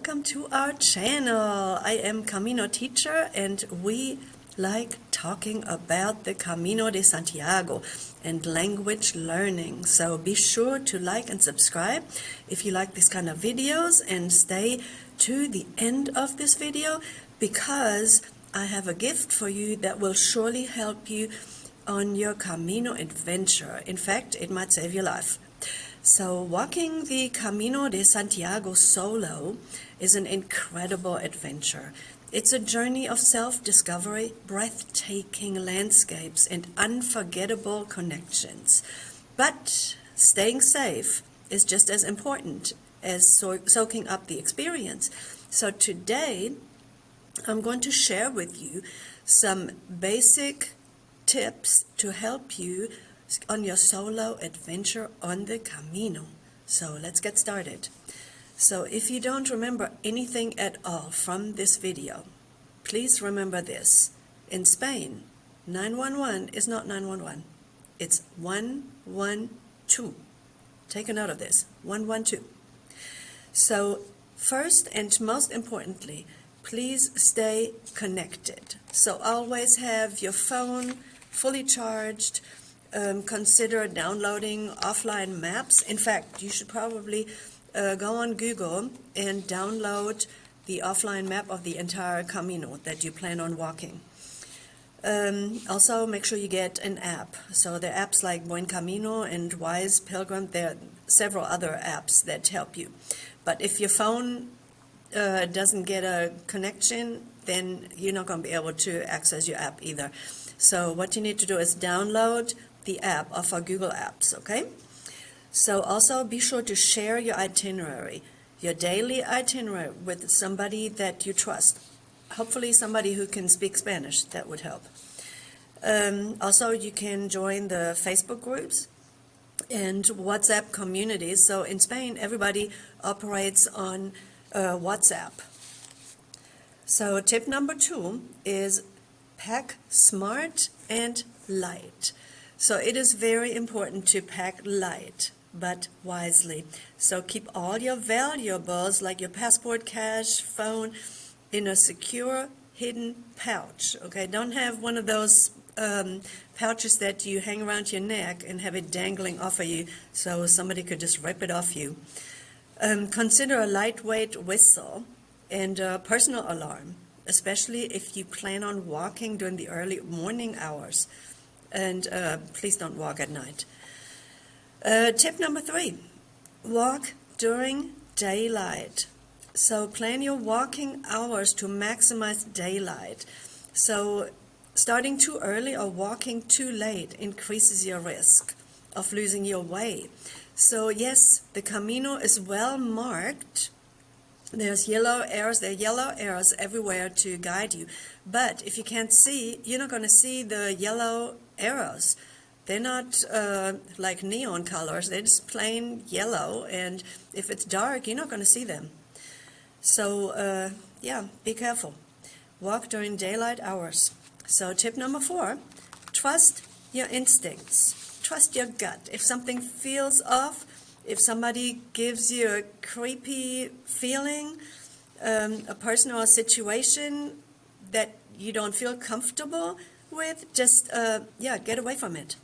welcome to our channel. I am Camino teacher and we like talking about the Camino de Santiago and language learning. So be sure to like and subscribe if you like this kind of videos and stay to the end of this video because I have a gift for you that will surely help you on your Camino adventure. In fact, it might save your life. So walking the Camino de Santiago solo is an incredible adventure. It's a journey of self-discovery, breathtaking landscapes, and unforgettable connections. But staying safe is just as important as soaking up the experience. So today, I'm going to share with you some basic tips to help you on your solo adventure on the Camino. So let's get started. So if you don't remember anything at all from this video, please remember this. In Spain, 911 is not 911. It's 112. Take a note of this, 112. So first and most importantly, please stay connected. So always have your phone fully charged. Consider downloading offline maps. In fact, you should probably go on Google and download the offline map of the entire Camino that you plan on walking. Also, make sure you get an app. So there are apps like Buen Camino and Wise Pilgrim. There are several other apps that help you. But if your phone doesn't get a connection, then you're not going to be able to access your app either. So what you need to do is download the app of our Google Apps, okay? So also be sure to share your itinerary, your daily itinerary with somebody that you trust. Hopefully somebody who can speak Spanish, that would help. Also, you can join the Facebook groups and WhatsApp communities. So in Spain, everybody operates on WhatsApp. So tip number 2 is pack smart and light. So it is very important to pack light, but wisely. So keep all your valuables like your passport, cash, phone in a secure, hidden pouch. Okay, don't have one of those pouches that you hang around your neck and have it dangling off of you so somebody could just rip it off you. Consider a lightweight whistle and a personal alarm, especially if you plan on walking during the early morning hours. And please don't walk at night. Tip number 3, walk during daylight. So plan your walking hours to maximize daylight. So starting too early or walking too late increases your risk of losing your way. So yes, the Camino is well marked. There's yellow arrows. There are yellow arrows everywhere to guide you. But if you can't see, you're not going to see the yellow arrows. They're not like neon colors. They're just plain yellow. And if it's dark, you're not going to see them. So, yeah, be careful. Walk during daylight hours. So tip number 4, trust your instincts. Trust your gut. If something feels off, if somebody gives you a creepy feeling, a person or a situation that you don't feel comfortable with, just, get away from it.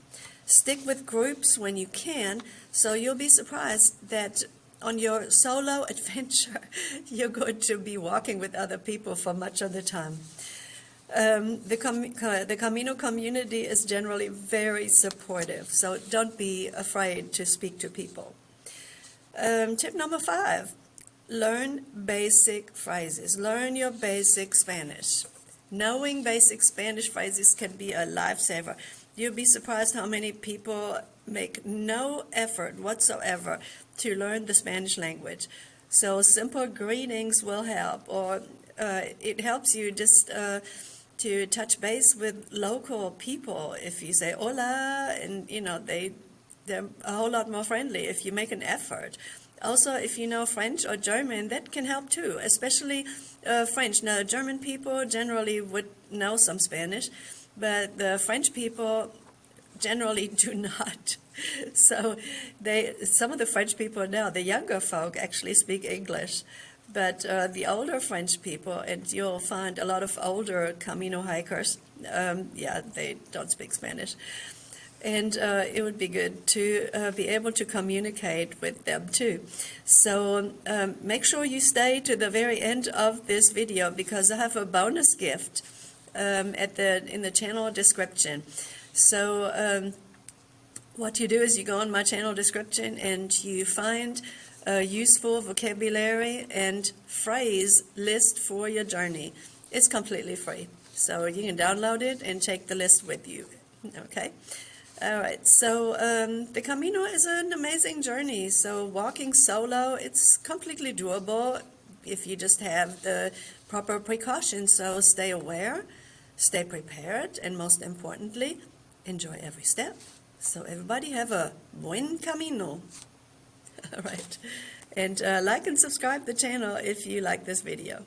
Stick with groups when you can, so you'll be surprised that on your solo adventure, you're going to be walking with other people for much of the time. The Camino community is generally very supportive, so don't be afraid to speak to people. Tip number 5, learn basic phrases. Learn your basic Spanish. Knowing basic Spanish phrases can be a lifesaver. You'll be surprised how many people make no effort whatsoever to learn the Spanish language. So simple greetings will help, or it helps you just to touch base with local people. If you say hola, and they're a whole lot more friendly if you make an effort. Also, if you know French or German, that can help too, especially French. Now, German people generally would know some Spanish, but the French people generally do not. So some of the French people now, the younger folk, actually speak English. but the older French people, and you'll find a lot of older Camino hikers, yeah, they don't speak Spanish. And it would be good to be able to communicate with them too. So make sure you stay to the very end of this video, because I have a bonus gift in the channel description. So what you do is you go on my channel description and you find a useful vocabulary and phrase list for your journey. It's completely free, so you can download it and take the list with you. Okay. All right, so the Camino is an amazing journey. So walking solo, it's completely doable if you just have the proper precautions. So stay aware, stay prepared, and most importantly, enjoy every step. So everybody have a buen camino. All right, and like and subscribe the channel if you like this video.